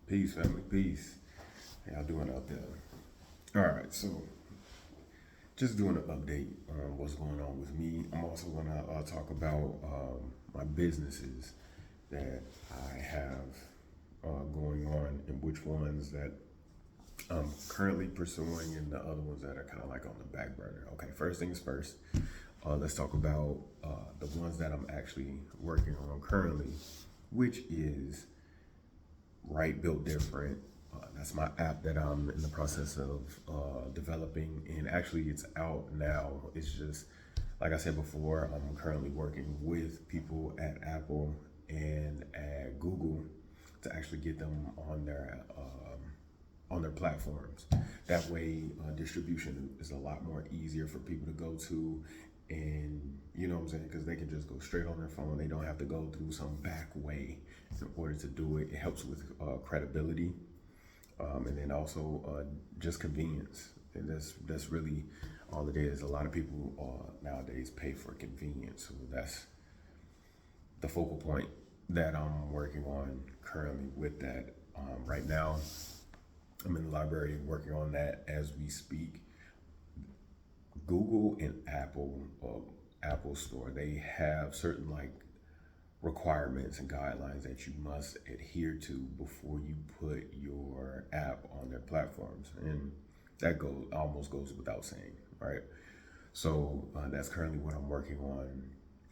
Peace, family, peace. How y'all doing out there? All right, so just doing an update on what's going on with me. I'm also gonna talk about my businesses that I have going on, and which ones that I'm currently pursuing, and the other ones that are kind of like on the back burner. Okay, first things first. Let's talk about the ones that I'm actually working on currently, which is Right Built Different. That's my app that I'm in the process of developing, and actually it's out now. It's just like I said before, I'm currently working with people at Apple and at Google to actually get them on their platforms. That way, distribution is a lot more easier for people to go to, and you know what I'm saying, because they can just go straight on their phone. They don't have to go through some back way in order to do it. It helps with credibility, and then also just convenience. And that's really all it is. A lot of people nowadays pay for convenience, so that's the focal point that I'm working on currently with that. Right now, I'm in the library working on that as we speak. Google and Apple Store, they have certain like requirements and guidelines that you must adhere to before you put your app on their platforms, and that goes without saying, right? So that's currently what I'm working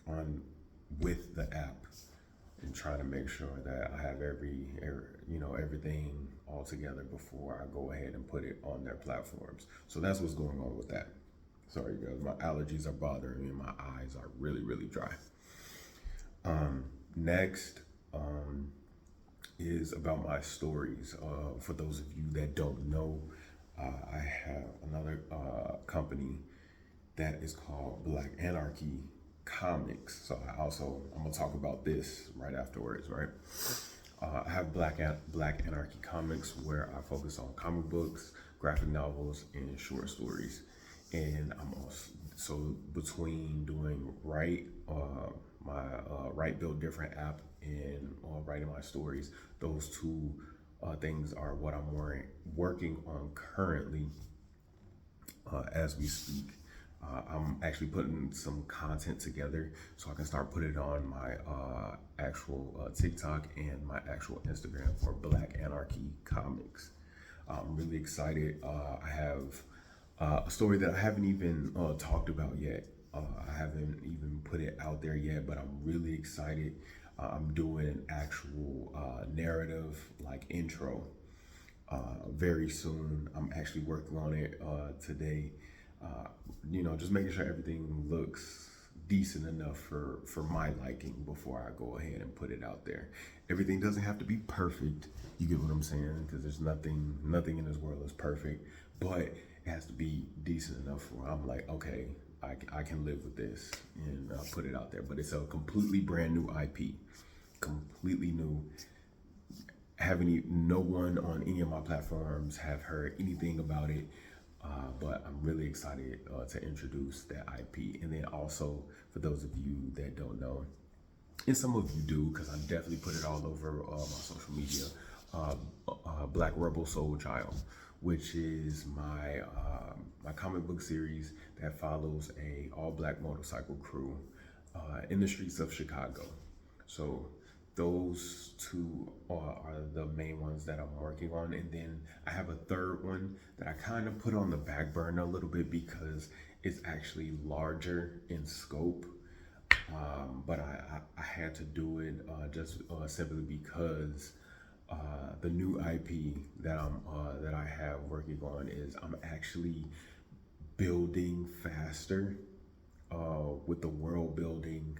on with the app, and trying to make sure that I have everything all together before I go ahead and put it on their platforms. So that's what's going on with that. Sorry guys, my allergies are bothering me and my eyes are really, really dry. Next is about my stories. For those of you that don't know, I have another company that is called Black Anarchy Comics. So I'm gonna talk about this right afterwards, right? I have Black Anarchy Comics, where I focus on comic books, graphic novels, and short stories. And I'm also, so between doing my Right Built Different app, and writing my stories, those two things are what I'm working on currently as we speak. I'm actually putting some content together so I can start putting it on my actual TikTok and my actual Instagram for Black Anarchy Comics. I'm really excited. I have a story that I haven't even talked about yet. I haven't even put it out there yet, but I'm really excited. I'm doing an actual narrative, like intro, very soon. I'm actually working on it today. Just making sure everything looks decent enough for my liking before I go ahead and put it out there. Everything doesn't have to be perfect. You get what I'm saying? Because there's nothing in this world is perfect, but it has to be decent enough where I'm like, okay, I can live with this, and put it out there. But it's a completely brand new IP, completely new. No one on any of my platforms have heard anything about it, but I'm really excited to introduce that IP. And then also, for those of you that don't know, and some of you do, because I definitely put it all over my social media, Black Rebel Soul Child, which is my comic book series that follows a all black motorcycle crew in the streets of Chicago. So those two are the main ones that I'm working on, and then I have a third one that I kind of put on the back burner a little bit because it's actually larger in scope. But I had to do it just simply because the new IP that I have working on is I'm actually building faster with the world building,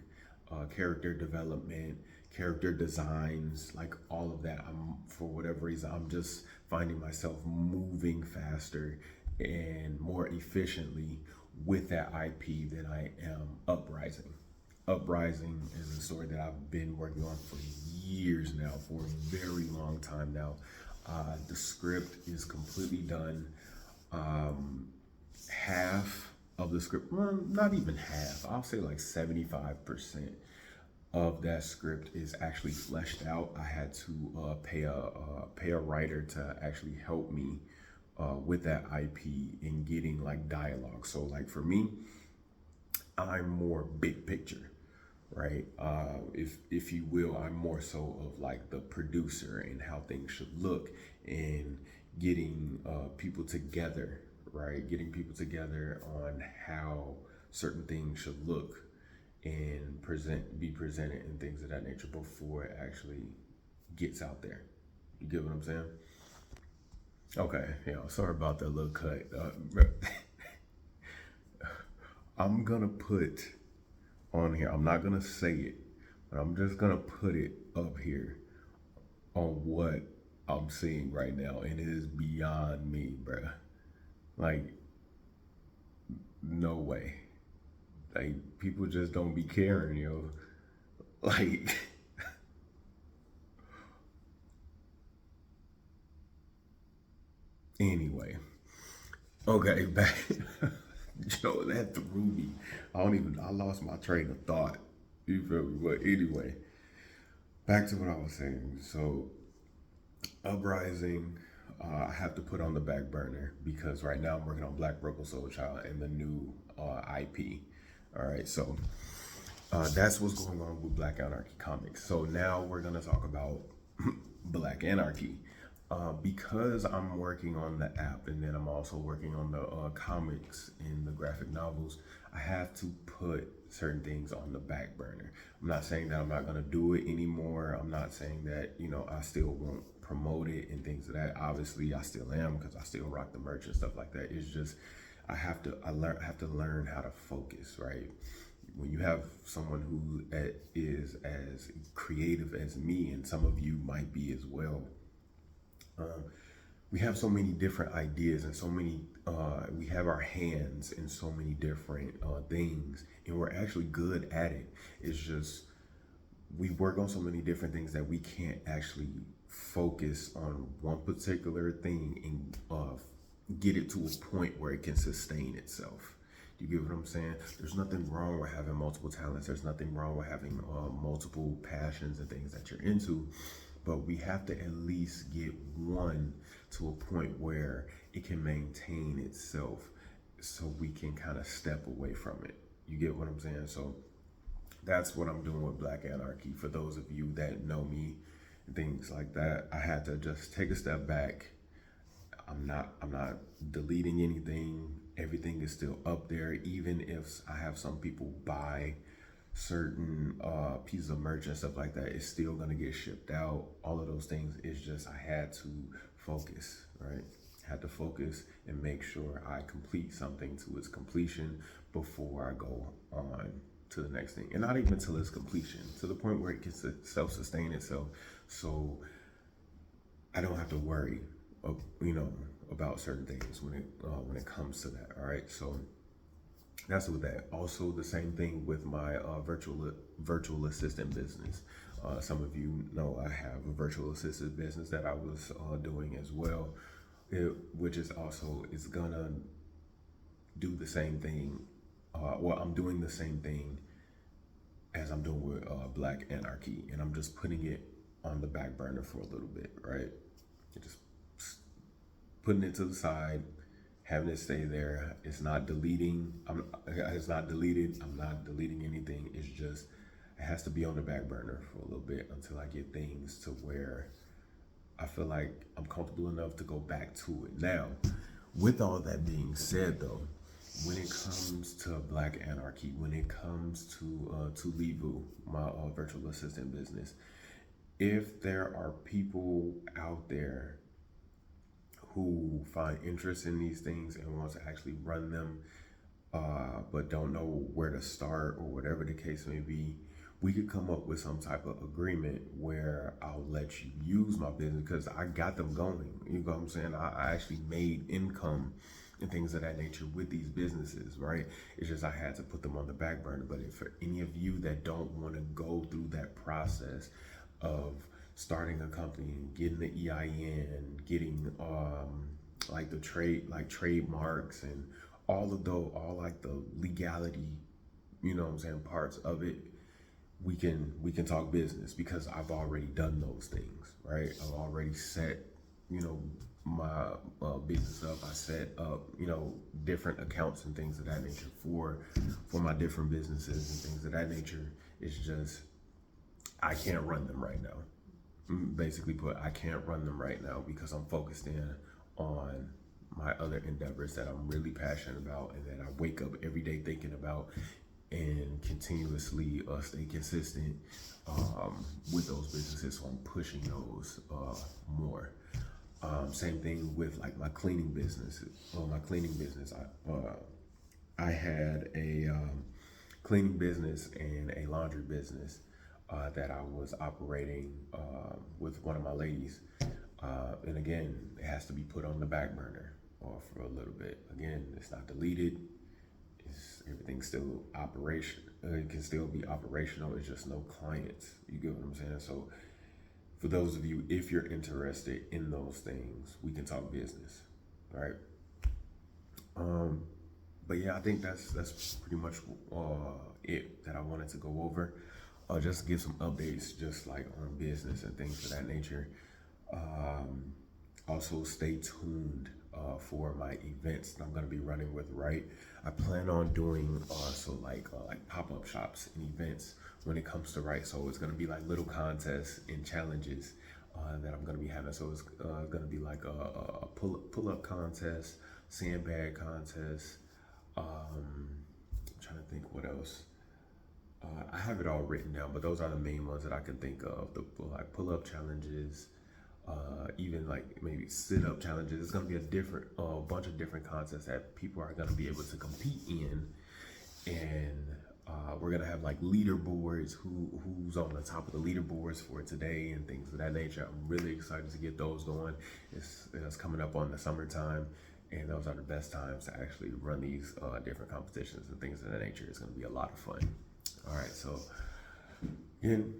character development, character designs, like all of that. For whatever reason, I'm just finding myself moving faster and more efficiently with that IP than I am Uprising. Uprising is a story that I've been working on for years now, for a very long time now. The script is completely done. Half of the script, well, not even half, I'll say like 75% of that script is actually fleshed out. I had to pay a writer to actually help me with that IP in getting like dialogue. So like for me, I'm more big picture, right? If you will, I'm more so of like the producer and how things should look and getting people together, right? Getting people together on how certain things should look and be presented and things of that nature before it actually gets out there. You get what I'm saying? Okay, yeah. Sorry about that little cut. I'm gonna put on here. I'm not gonna say it, but I'm just gonna put it up here on what I'm seeing right now, and it is beyond me, bruh. Like, no way. Like, people just don't be caring, yo. Like, anyway. Okay, back. Joe, that threw me. I lost my train of thought. You feel me? But anyway, back to what I was saying. So, Uprising, I have to put on the back burner because right now I'm working on Black Rebel Soul Child and the new IP. All right, so that's what's going on with Black Anarchy Comics. So now we're gonna talk about Black Anarchy. Because I'm working on the app and then I'm also working on the comics and the graphic novels, I have to put certain things on the back burner. I'm not saying that I'm not going to do it anymore. I'm not saying that, I still won't promote it and things of that. Obviously, I still am because I still rock the merch and stuff like that. It's just I have to learn how to focus, right? When you have someone who is as creative as me, and some of you might be as well, we have so many different ideas and so many we have our hands in so many different things, and we're actually good at it. It's just we work on so many different things that we can't actually focus on one particular thing and get it to a point where it can sustain itself. You get what I'm saying? There's nothing wrong with having multiple talents. There's nothing wrong with having multiple passions and things that you're into, but we have to at least get one to a point where it can maintain itself so we can kind of step away from it. You get what I'm saying? So that's what I'm doing with Black Anarchy. For those of you that know me, things like that, I had to just take a step back. I'm not deleting anything. Everything is still up there. Even if I have some people buy certain pieces of merch and stuff like that, it's still gonna get shipped out. All of those things. It's just I had to focus, right? Had to focus and make sure I complete something to its completion before I go on to the next thing, and not even till its completion, to the point where it can self-sustain itself, so I don't have to worry, about certain things when it comes to that. All right, so that's with that. Also, the same thing with my virtual assistant business. Some of you know I have a virtual assistant business that I was doing as well, which is gonna do the same thing. I'm doing the same thing as I'm doing with Black Anarchy, and I'm just putting it on the back burner for a little bit, right? Just putting it to the side, having it stay there. It's not deleting. It's not deleted. I'm not deleting anything. It's just it has to be on the back burner for a little bit until I get things to where I feel like I'm comfortable enough to go back to it. Now, with all that being said, though, when it comes to Black Anarchy, when it comes to Livu, my virtual assistant business, if there are people out there who find interest in these things and wants to actually run them, but don't know where to start or whatever the case may be, we could come up with some type of agreement where I'll let you use my business because I got them going. You know what I'm saying? I actually made income and things of that nature with these businesses, right? It's just I had to put them on the back burner. But if for any of you that don't want to go through that process of starting a company and getting the EIN, getting like the trademarks and all like the legality, you know what I'm saying, parts of it, we can talk business because I've already done those things, right? I've already set, you know, my business up. I set up, you know, different accounts and things of that nature for my different businesses and things of that nature. It's just I can't run them right now. Basically put, I can't run them right now because I'm focused in on my other endeavors that I'm really passionate about and that I wake up every day thinking about and continuously stay consistent with those businesses. So I'm pushing those more. Same thing with like my cleaning business. I had a cleaning business and a laundry business that I was operating with one of my ladies. And again, it has to be put on the back burner for a little bit. Again, it's not deleted. Everything's still operation. It can still be operational. It's just no clients. You get what I'm saying? So for those of you, if you're interested in those things, we can talk business, right? But yeah, I think that's pretty much it that I wanted to go over. Just give some updates, just like on business and things of that nature. Also, stay tuned for my events that I'm going to be running with Right. I plan on doing like pop-up shops and events when it comes to Right. So it's going to be like little contests and challenges that I'm going to be having. So it's going to be like a pull-up contest, sandbag contest. I'm trying to think what else. I have it all written down, but those are the main ones that I can think of. The like pull-up challenges, even like maybe sit-up challenges. It's gonna be a bunch of different contests that people are gonna be able to compete in, and we're gonna have like leaderboards. Who's on the top of the leaderboards for today and things of that nature. I'm really excited to get those going. It's coming up on the summertime. And those are the best times to actually run these different competitions and things of that nature. It's going to be a lot of fun. All right, so again,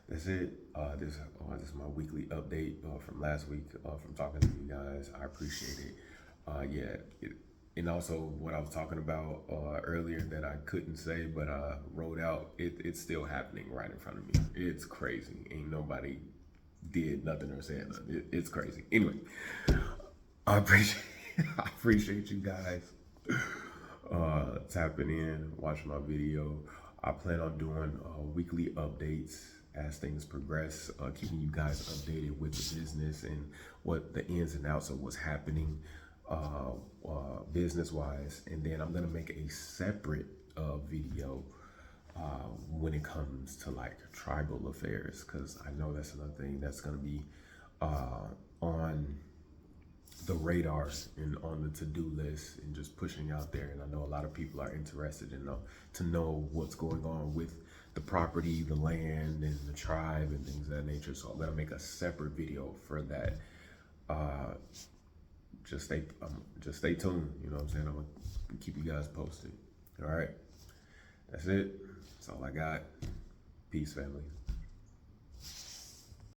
that's it. This is my weekly update from last week from talking to you guys. I appreciate it. And also what I was talking about earlier that I couldn't say, but I wrote out, it's still happening right in front of me. It's crazy. Ain't nobody did nothing or said nothing. It's crazy. Anyway, I appreciate you guys tapping in, watching my video. I plan on doing weekly updates as things progress, keeping you guys updated with the business and what the ins and outs of what's happening business-wise. And then I'm gonna make a separate video when it comes to like tribal affairs, because I know that's another thing that's gonna be on the radar and on the to-do list and just pushing out there. And I know a lot of people are interested in to know what's going on with the property, the land, and the tribe and things of that nature. So I'm gonna make a separate video for that. Just stay tuned. You know what I'm saying? I'm gonna keep you guys posted. All right, that's it. That's all I got. Peace, family.